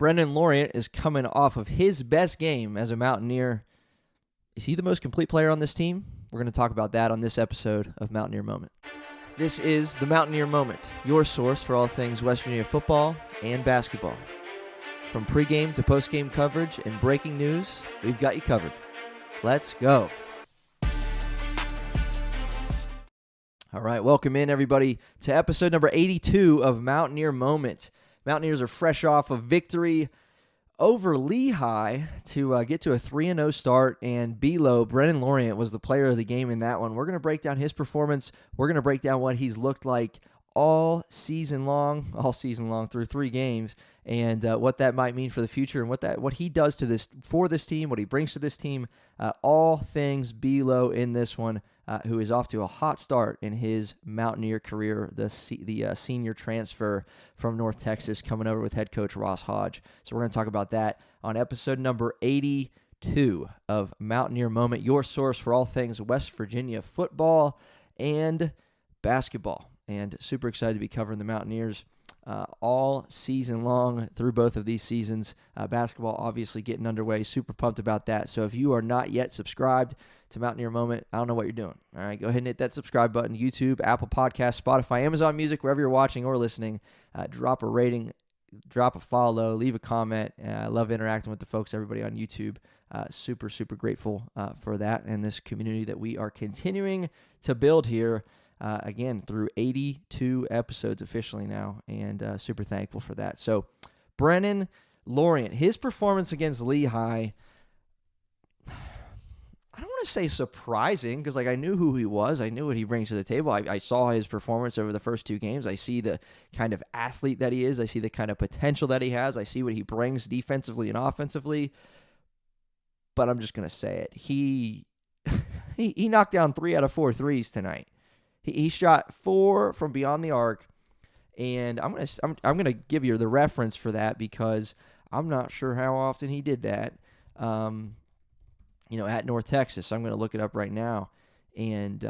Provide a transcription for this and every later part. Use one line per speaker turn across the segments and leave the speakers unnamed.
Brenen Lorient is coming off of his best game as a Mountaineer. Is he the most complete player on this team? We're going to talk about that on this episode of Mountaineer Moment. This is the Mountaineer Moment, your source for all things West Virginia football and basketball. From pregame to postgame coverage and breaking news, we've got you covered. Let's go. All right, welcome in, everybody, to episode number 82 of Mountaineer Moment. Mountaineers are fresh off of victory over Lehigh to get to a 3-0 start, and B-Lo, Brenen Lorient, was the player of the game in that one. We're going to break down his performance. We're going to break down what he's looked like all season long through 3 games, and what that might mean for the future, and what he does for this team, what he brings to this team. All things B-Lo in this one, who is off to a hot start in his Mountaineer career, the senior transfer from North Texas coming over with head coach Ross Hodge. So we're going to talk about that on episode number 82 of Mountaineer Moment, your source for all things West Virginia football and basketball. And super excited to be covering the Mountaineers all season long through both of these seasons. Basketball obviously getting underway. Super pumped about that. So if you are not yet subscribed to Mountaineer Moment, I don't know what you're doing. All right, go ahead and hit that subscribe button. YouTube, Apple Podcasts, Spotify, Amazon Music, wherever you're watching or listening. Drop a rating, drop a follow, leave a comment. I love interacting with the folks, everybody on YouTube. Super grateful for that and this community that we are continuing to build here. Again, through 82 episodes officially now, and super thankful for that. So, Brenen Lorient, his performance against Lehigh, I don't want to say surprising, because I knew who he was. I knew what he brings to the table. I saw his performance over the first 2 games. I see the kind of athlete that he is. I see the kind of potential that he has. I see what he brings defensively and offensively. But I'm just going to say it. He knocked down 3 out of 4 threes tonight. He shot 4 from beyond the arc, and I'm gonna give you the reference for that because I'm not sure how often he did that. At North Texas, so I'm gonna look it up right now and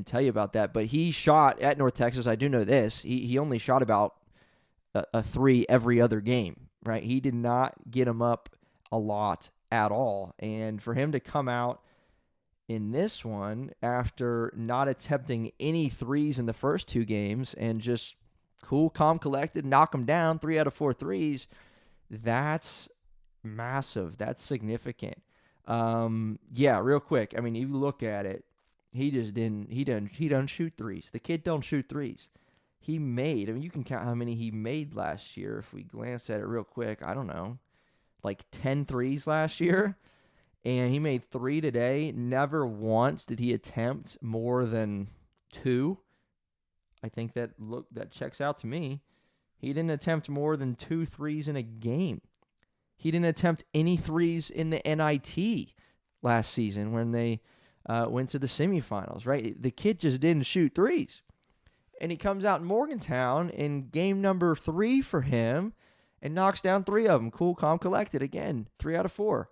tell you about that. But he shot at North Texas. I do know this. He only shot about a 3 every other game. Right? He did not get him up a lot at all, and for him to come out in this one, after not attempting any threes in the first 2 games and just cool, calm, collected, knock them down, 3 out of 4 threes, that's massive. That's significant. Real quick. I mean, you look at it, he doesn't shoot threes. The kid don't shoot threes. He made, you can count how many he made last year if we glance at it real quick. I don't know, like 10 threes last year. And he made 3 today. Never once did he attempt more than 2. I think that checks out to me. He didn't attempt more than 2 threes in a game. He didn't attempt any threes in the NIT last season when they went to the semifinals, right? The kid just didn't shoot threes. And he comes out in Morgantown in game number 3 for him and knocks down 3 of them. Cool, calm, collected. Again, 3 out of 4.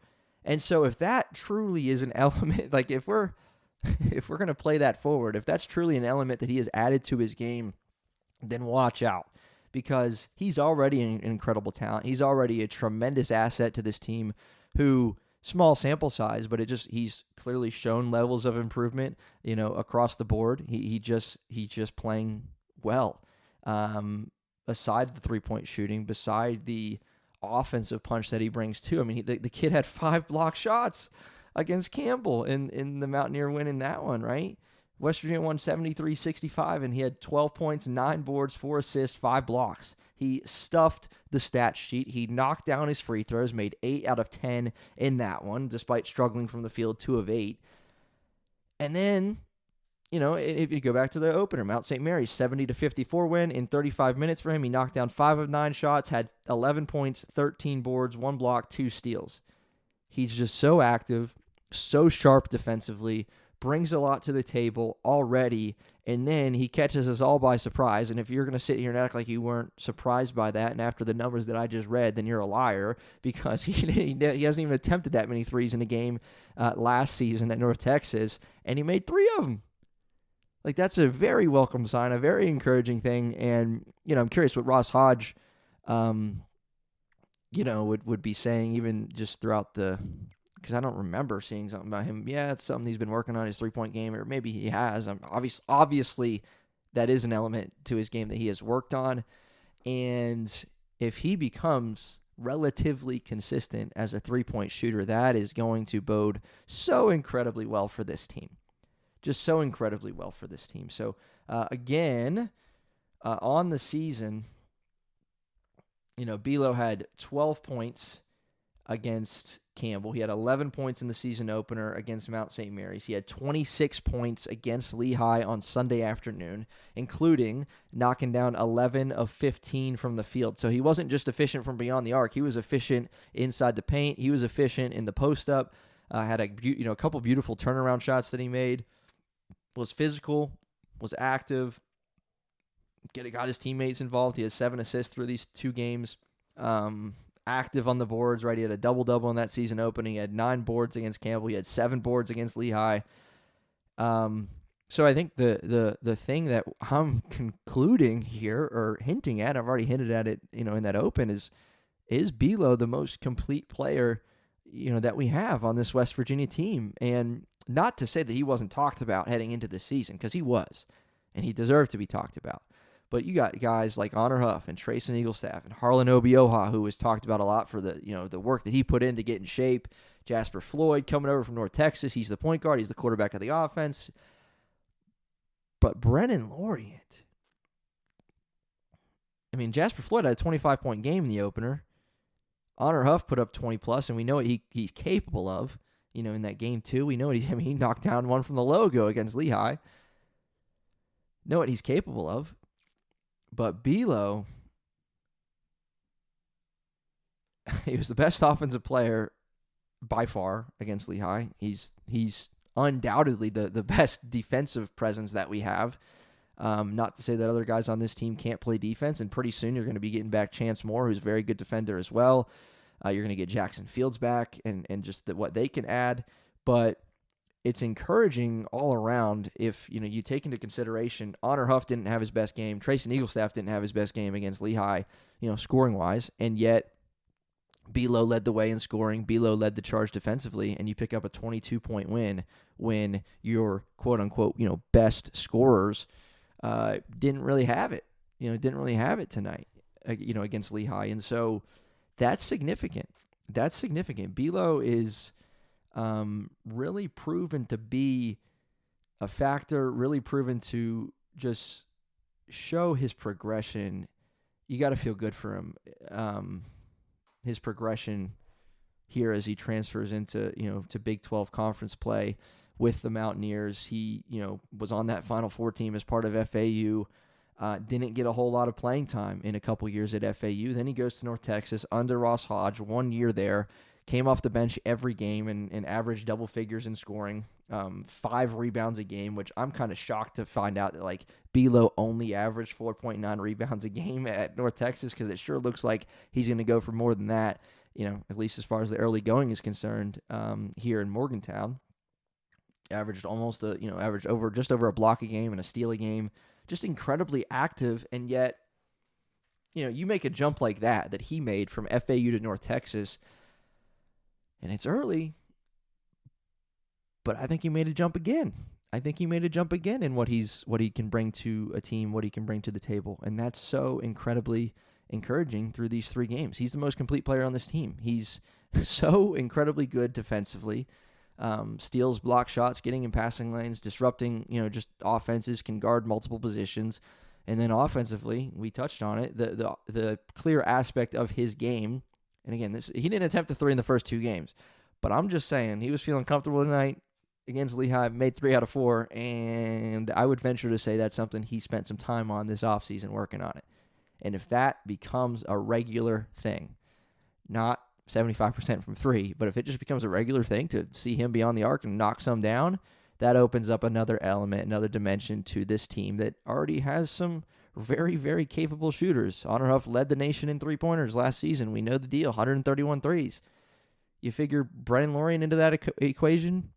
And so if that truly is an element, if we're going to play that forward, if that's truly an element that he has added to his game, then watch out, because he's already an incredible talent. He's already a tremendous asset to this team, who, small sample size, but he's clearly shown levels of improvement, across the board. He's just playing well. Aside the 3-point shooting, beside the offensive punch that he brings too. I mean, the kid had 5 block shots against Campbell in the Mountaineer win in that one, right? West Virginia won 73-65, and he had 12 points, 9 boards, 4 assists, 5 blocks. He stuffed the stat sheet. He knocked down his free throws, made 8 out of 10 in that one, despite struggling from the field, 2 of 8. And then, if you go back to the opener, Mount St. Mary's 70-54 win in 35 minutes for him. He knocked down 5 of 9 shots, had 11 points, 13 boards, 1 block, 2 steals. He's just so active, so sharp defensively, brings a lot to the table already, and then he catches us all by surprise. And if you're going to sit here and act like you weren't surprised by that, and after the numbers that I just read, then you're a liar, because he hasn't even attempted that many threes in a game last season at North Texas, and he made 3 of them. That's a very welcome sign, a very encouraging thing. And, I'm curious what Ross Hodge, would be saying even just throughout because I don't remember seeing something about him. Yeah, it's something he's been working on, his 3-point game, or maybe he has. Obviously, that is an element to his game that he has worked on. And if he becomes relatively consistent as a 3-point shooter, that is going to bode so incredibly well for this team. Just so incredibly well for this team. So, again, on the season, Belo had 12 points against Campbell. He had 11 points in the season opener against Mount St. Mary's. He had 26 points against Lehigh on Sunday afternoon, including knocking down 11 of 15 from the field. So he wasn't just efficient from beyond the arc. He was efficient inside the paint. He was efficient in the post-up. Had a couple beautiful turnaround shots that he made. Was physical, was active, got his teammates involved. He has 7 assists through these 2 games. Active on the boards, right? He had a double-double in that season opening. He had 9 boards against Campbell. He had 7 boards against Lehigh. So I think the thing that I'm concluding here, or hinting at, I've already hinted at it, in that open, is Belo the most complete player, that we have on this West Virginia team? And not to say that he wasn't talked about heading into the season, because he was, and he deserved to be talked about. But you got guys like Honor Huff and Trayson Eaglestaff and Harlan Obioha, who was talked about a lot for the work that he put in to get in shape. Jasper Floyd coming over from North Texas. He's the point guard. He's the quarterback of the offense. But Brenen Lorient. Jasper Floyd had a 25-point game in the opener. Honor Huff put up 20+, and we know what he's capable of, in that game too. We know what he knocked down one from the logo against Lehigh. Know what he's capable of. But Belo, he was the best offensive player by far against Lehigh. He's undoubtedly the best defensive presence that we have. Not to say that other guys on this team can't play defense, and pretty soon you're going to be getting back Chance Moore, who's a very good defender as well. You're going to get Jackson Fields back and just what they can add. But it's encouraging all around if, you take into consideration Honor Huff didn't have his best game. Trayson Eaglestaff didn't have his best game against Lehigh, scoring-wise. And yet, Belo led the way in scoring. Belo led the charge defensively. And you pick up a 22-point win when your quote-unquote, best scorers didn't really have it. Didn't really have it tonight, against Lehigh. And so that's significant. That's significant. Belo is really proven to be a factor, really proven to just show his progression. You got to feel good for him. His progression here as he transfers into, to Big 12 conference play with the Mountaineers. He, was on that Final Four team as part of FAU. Didn't get a whole lot of playing time in a couple years at FAU. Then he goes to North Texas under Ross Hodge, 1 year there. Came off the bench every game and averaged double figures in scoring, 5 rebounds a game, which I'm kind of shocked to find out that Belo only averaged 4.9 rebounds a game at North Texas, because it sure looks like he's going to go for more than that, at least as far as the early going is concerned, here in Morgantown. Averaged just over a block a game and a steal a game, just incredibly active. And yet, you make a jump like that he made from FAU to North Texas. And it's early, but I think he made a jump again. In what he can bring to a team, what he can bring to the table. And that's so incredibly encouraging through these 3 games. He's the most complete player on this team. He's so incredibly good defensively. Steals, block shots, getting in passing lanes, disrupting, just offenses, can guard multiple positions. And then offensively, we touched on it, the clear aspect of his game. And again, he didn't attempt a 3 in the first 2 games, but I'm just saying he was feeling comfortable tonight against Lehigh, made 3 out of 4, and I would venture to say that's something he spent some time on this offseason working on it. And if that becomes a regular thing, not 75% from 3, but if it just becomes a regular thing to see him beyond the arc and knock some down, that opens up another element, another dimension to this team that already has some very, very capable shooters. Honor Huff led the nation in 3-pointers last season. We know the deal, 131 threes. You figure Brenen Lorient into that equation.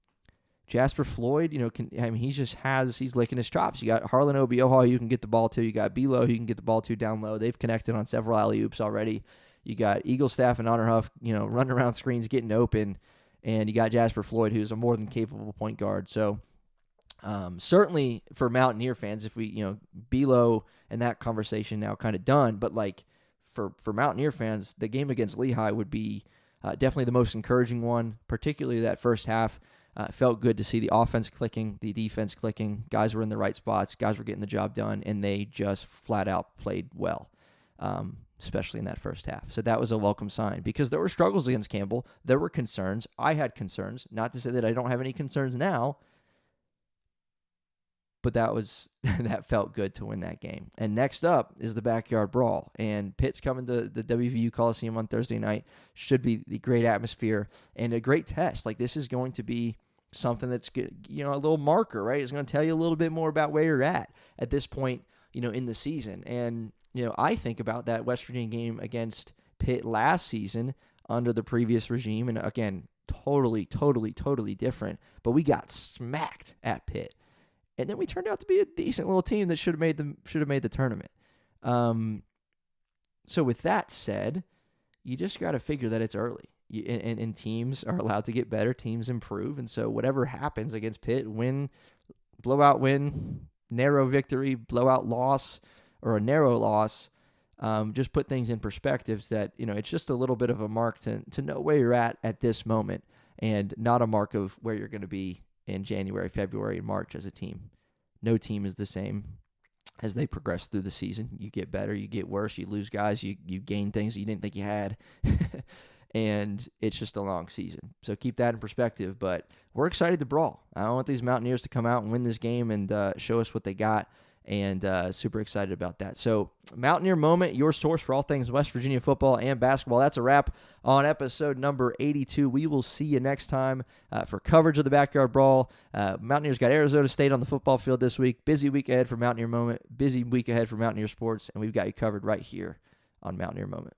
Jasper Floyd, he's licking his chops. You got Harlan Obioha you can get the ball to. You got Belo you can get the ball to down low. They've connected on several alley-oops already. You got Eaglestaff and Honor Huff, running around screens, getting open, and you got Jasper Floyd, who's a more than capable point guard. So certainly for Mountaineer fans, if we, Belo and that conversation now kind of done, but like for Mountaineer fans, the game against Lehigh would be definitely the most encouraging one, particularly that first half. Felt good to see the offense clicking, the defense clicking. Guys were in the right spots. Guys were getting the job done, and they just flat out played well, especially in that first half. So that was a welcome sign because there were struggles against Campbell. There were concerns. I had concerns. Not to say that I don't have any concerns now, but that felt good to win that game. And next up is the Backyard Brawl. And Pitt's coming to the WVU Coliseum on Thursday night. Should be the great atmosphere and a great test. Like, this is going to be something that's good, a little marker, right? It's going to tell you a little bit more about where you're at this point, in the season. And, I think about that West Virginia game against Pitt last season under the previous regime. And again, totally different. But we got smacked at Pitt. And then we turned out to be a decent little team that should have made the tournament. So with that said, you just got to figure that it's early. And teams are allowed to get better. Teams improve. And so whatever happens against Pitt, blowout win, narrow victory, blowout loss, or a narrow loss, just put things in perspectives that, it's just a little bit of a mark to know where you're at this moment and not a mark of where you're going to be in January, February, and March as a team. No team is the same as they progress through the season. You get better, you get worse, you lose guys, you gain things that you didn't think you had. And it's just a long season. So keep that in perspective. But we're excited to brawl. I want these Mountaineers to come out and win this game and show us what they got. And super excited about that. So Mountaineer Moment, your source for all things West Virginia football and basketball. That's a wrap on episode number 82. We will see you next time for coverage of the Backyard Brawl. Mountaineers got Arizona State on the football field this week. Busy week ahead for Mountaineer Moment. Busy week ahead for Mountaineer Sports. And we've got you covered right here on Mountaineer Moment.